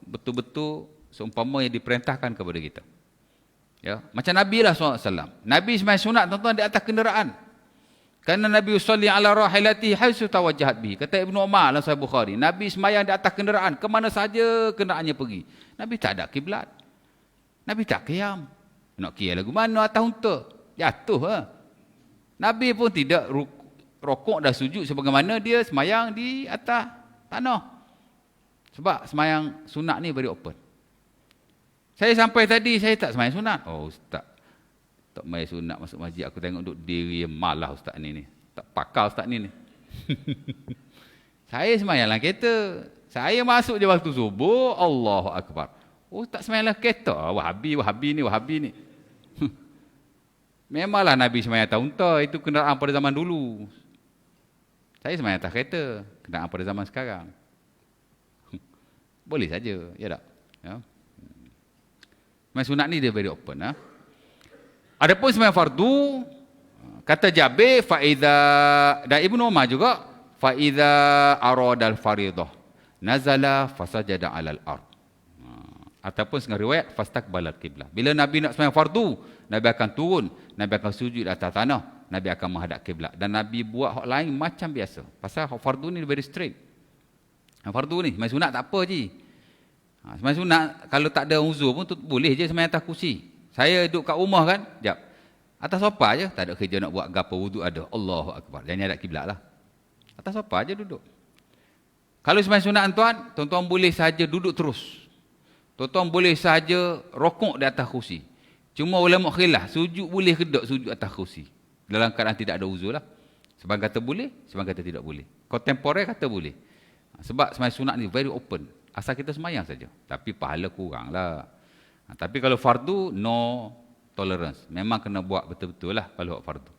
betul-betul seumpama yang diperintahkan kepada kita. Ya, macam Nabi lah SAW. Nabi sembahyang sunat tuan-tuan di atas kenderaan. Kerana Nabi usalli ala rahilatihi haitsu tawajjahat bihi. Kata Ibnu Umar dalam Sahih Bukhari, Nabi sembahyang di atas kenderaan, ke mana saja kenderaannya pergi. Nabi tak ada kiblat. Nabi tak qiyam. Nak qiyam lagu mana atas unta? Jatuh ha. Nabi pun tidak rokok dan sujud sebagaimana dia sembahyang di atas tanah. Sebab sembahyang sunat ni very open. Saya sampai tadi, saya tak sembahyang sunat. Oh ustaz, tak sembahyang sunat masuk masjid. Aku tengok duduk diri, malah ustaz ni. Tak pakar ustaz ni. Saya sembahyang dalam kereta. Saya masuk je waktu subuh, Allahu Akbar. Oh tak sembahyang dalam kereta. Wahabi ni. Memanglah Nabi sembahyang atas unta. Itu kenderaan pada zaman dulu. Saya sembahyang atas kereta. Kenderaan pada zaman sekarang. Boleh saja, ya tak? Ya. Sembahyang sunat ni dia very open. Adapun sembahyang fardu, kata Jabir, dan Ibnu Umar juga, fa idza aradal faridah nazala fasajada 'alal ard. Ataupun setengah riwayat fastaqbalal qiblah. Bila Nabi nak sembahyang fardu, Nabi akan turun, Nabi akan sujud di atas tanah, Nabi akan menghadap kiblat. Dan Nabi buat hak lain macam biasa. Pasal hak fardu ni very strict. Fardu ni sembahyang sunat tak apa je. Sembahyang sunat kalau tak ada uzur pun boleh je sembahyang atas kursi. Saya duduk kat rumah kan, jap. Atas sofa je, tak ada kerja nak buat gapo, wuduk ada. Allahu akbar. Jangan hadap kiblat lah. Atas sofa je duduk. Kalau sembahyang sunat tuan-tuan boleh saja duduk terus. Tuan-tuan boleh saja rokok di atas kursi. Cuma ulama khilaf, sujud boleh ke tak sujud atas kursi? Dalam keadaan tidak ada uzur lah. Sebagian kata boleh, sebagian kata tidak boleh. Kontemporer kata boleh. Sebab sembahyang sunat ni very open. Asal kita sembahyang saja. Tapi pahala kurang lah. Tapi kalau fardu, no tolerance. Memang kena buat betul-betul lah kalau buat fardu.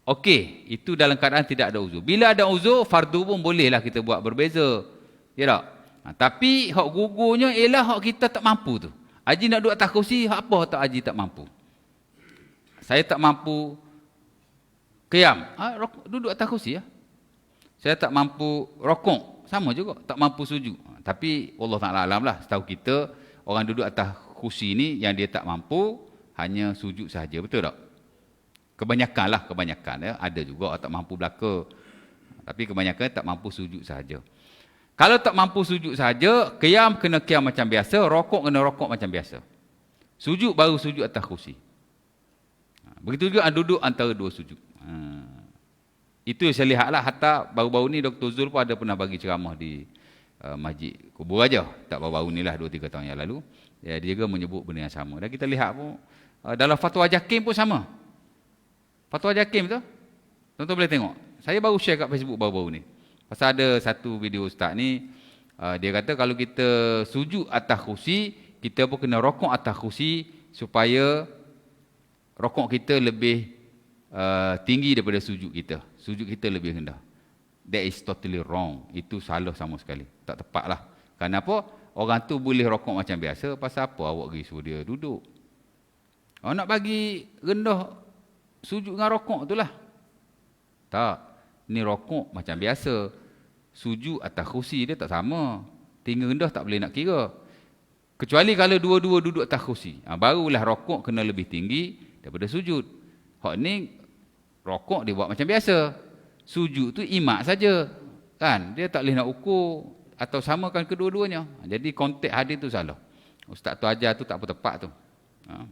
Okey, itu dalam keadaan tidak ada uzur. Bila ada uzur, fardu pun bolehlah kita buat berbeza. Ya tak? Tapi hak gugurnya ialah hak kita tak mampu tu. Haji nak duduk atas kursi, hak apa tak haji tak mampu? Saya tak mampu qiyam, duduk atas kursi ya. Saya tak mampu rokok, sama juga, tak mampu sujud. Tapi Allah Ta'ala alam lah, setahu kita orang duduk atas kursi ni yang dia tak mampu hanya sujud sahaja, betul tak? Kebanyakan lah, kebanyakan ya. Ada juga orang tak mampu belaka. Tapi kebanyakan tak mampu sujud sahaja. Kalau tak mampu sujud saja, qiyam kena qiyam macam biasa, rokok kena rokok macam biasa. Sujud baru sujud atas kursi. Begitu juga duduk antara dua sujud. Itu yang saya lihatlah, hatta baru-baru ni Dr. Zul pun ada pernah bagi ceramah di Masjid Kubur Raja. Tak baru-baru ni lah, 2-3 tahun yang lalu. Ya, dia juga menyebut benda yang sama. Dan kita lihat pun, dalam fatwa Jakim pun sama. Fatwa Jakim tu, tuan-tuan boleh tengok. Saya baru share kat Facebook baru-baru ni. Pasal ada satu video ustaz ni, dia kata kalau kita sujud atas kursi, kita pun kena rokok atas kursi supaya rokok kita lebih tinggi daripada sujud kita. Sujud kita lebih rendah. That is totally wrong. Itu salah sama sekali. Tak tepat lah. Kenapa? Orang tu boleh rokok macam biasa, pasal apa awak pergi suruh dia duduk? Awak nak bagi rendah sujud dengan rokok tu lah. Tak. Ni rokok macam biasa. Sujud atas kursi dia tak sama. Tinggi rendah tak boleh nak kira. Kecuali kalau dua-dua duduk atas kursi. Barulah rokok kena lebih tinggi daripada sujud. Hak ni rokok dia buat macam biasa. Sujud tu imak saja. Kan? Dia tak boleh nak ukur atau samakan kedua-duanya. Jadi konteks hadis tu salah. Ustaz tu ajar tu tak apa tepat tu.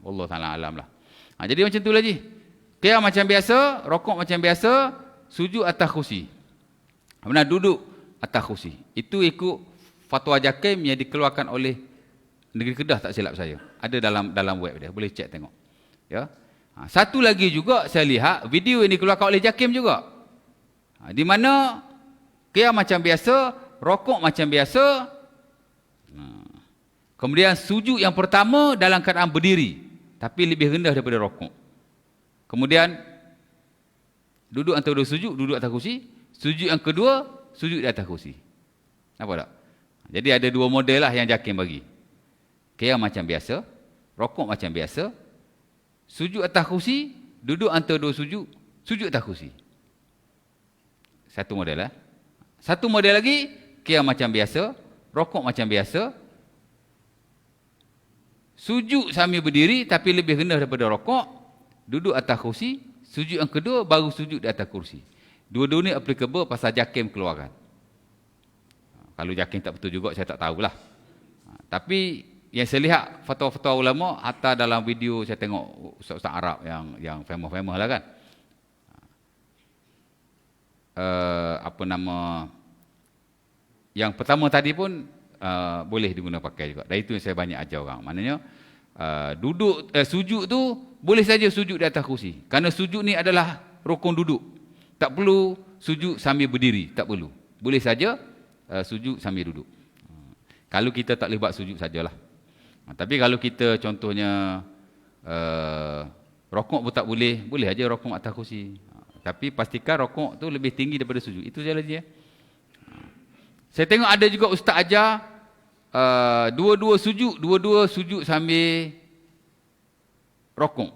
Allah Ta'ala alam lah. Jadi macam tu lagi. Qiyam macam biasa, rokok macam biasa, sujud atas kursi. Benar, duduk atas kursi. Itu ikut fatwa Jakim yang dikeluarkan oleh Negeri Kedah, tak silap saya. Ada dalam web dia, boleh cek tengok. Ya. Satu lagi juga saya lihat video yang dikeluarkan oleh Jakim juga. Di mana qiyam macam biasa, rokok macam biasa. Kemudian sujud yang pertama dalam keadaan berdiri, tapi lebih rendah daripada rokok. Kemudian duduk antara dua sujud, duduk atas kursi. Sujud yang kedua, sujud di atas kursi. Nampak tak? Jadi ada dua model lah yang Jakim bagi. Qiyam macam biasa, rokok macam biasa, sujud atas kursi, duduk antara dua sujud, sujud atas kursi. Satu model lah. Satu model lagi, qiyam macam biasa, rokok macam biasa, sujud sambil berdiri tapi lebih rendah daripada rokok, duduk atas kursi, sujud yang kedua baru sujud di atas kursi. Dua-dua ni applicable pasal Jakim keluarkan. Kalau Jakim tak betul juga, saya tak tahulah. Tapi yang saya lihat fatwa-fatwa ulama, hatta dalam video saya tengok ustaz-ustaz Arab yang famous-famous lah kan. Apa nama, yang pertama tadi pun boleh diguna pakai juga. Dan itu yang saya banyak ajar orang. Maknanya sujud tu boleh saja sujud di atas kursi. Kerana sujud ni adalah rukun duduk. Tak perlu sujud sambil berdiri, tak perlu. Boleh saja sujud sambil duduk. Kalau kita tak boleh buat sujud sajalah. Tapi kalau kita contohnya rokok pun tak boleh, boleh aja rokok atas kursi. Tapi pastikan rokok tu lebih tinggi daripada sujud. Itu saja lagi ya. Saya tengok ada juga ustaz ajar dua-dua sujud sambil rokok.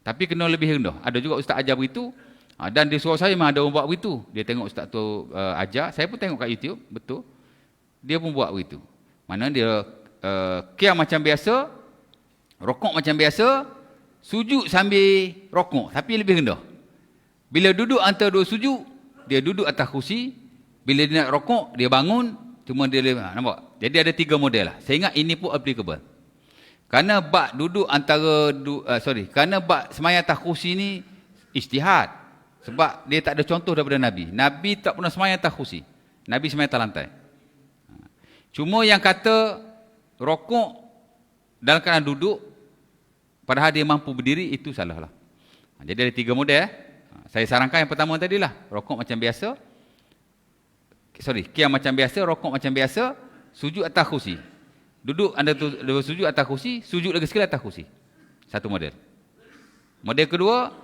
Tapi kena lebih rendah. Ada juga ustaz ajar begitu. Dan dia suruh saya memang ada orang buat begitu. Dia tengok ustaz tu ajar, saya pun tengok kat YouTube, betul. Dia pun buat begitu. Mana dia qiyam macam biasa, rokok macam biasa, sujud sambil rokok, tapi lebih rendah. Bila duduk antara dua sujud, dia duduk atas kursi. Bila dia nak rokok, dia bangun, cuma dia nampak. Jadi ada 3 model lah. Saya ingat ini pun applicable. Kerana bab duduk antara kerana bab semayang atas kursi ni ijtihad. Sebab dia tak ada contoh daripada Nabi. Nabi tak pernah semayang atas kursi. Nabi semayang atas lantai. Cuma yang kata rokok dalam keadaan duduk padahal dia mampu berdiri, itu salah lah. Jadi ada 3 model. Saya sarankan yang pertama tadilah, rokok macam biasa. Qiyam macam biasa, rokok macam biasa, sujud atas kursi. Duduk anda sujud atas kursi, sujud lagi sekali atas kursi. Satu model. Model kedua,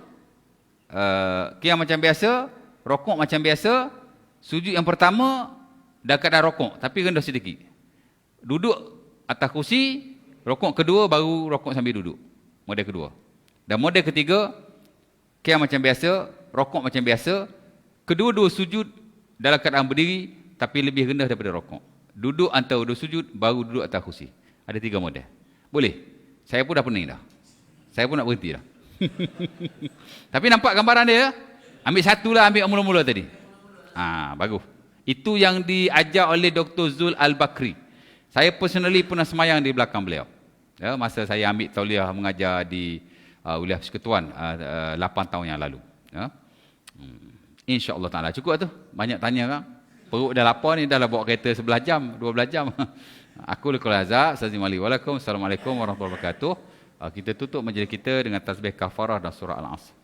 qiyam macam biasa, rokok macam biasa, sujud yang pertama dah keadaan rokok, tapi rendah sedikit. Duduk atas kursi, rokok kedua baru rokok sambil duduk. Model kedua. Dan model ketiga, qiyam macam biasa, rokok macam biasa, kedua-dua sujud dalam keadaan berdiri, tapi lebih rendah daripada rokok. Duduk antara dua sujud, baru duduk atas kursi. Ada 3 model. Boleh? Saya pun dah pening dah. Saya pun nak berhenti dah. Tapi nampak gambaran dia? Ambil satu lah, ambil mula-mula tadi. Bagus. Itu yang diajar oleh Dr. Zul Al-Bakri. Saya personally pernah semayang di belakang beliau. Ya, masa saya ambil tauliah mengajar di Wilayah Persekutuan 8 tahun yang lalu. Ya. InsyaAllah ta'ala. Cukup tu. Banyak tanya kan. Perut dah lapar ni, dah lah bawa kereta 11 jam, 12 jam. Aku Lekul Azhar. Assalamualaikum warahmatullahi wabarakatuh. Kita tutup majlis kita dengan tasbih kafarah dan surah Al-Asr.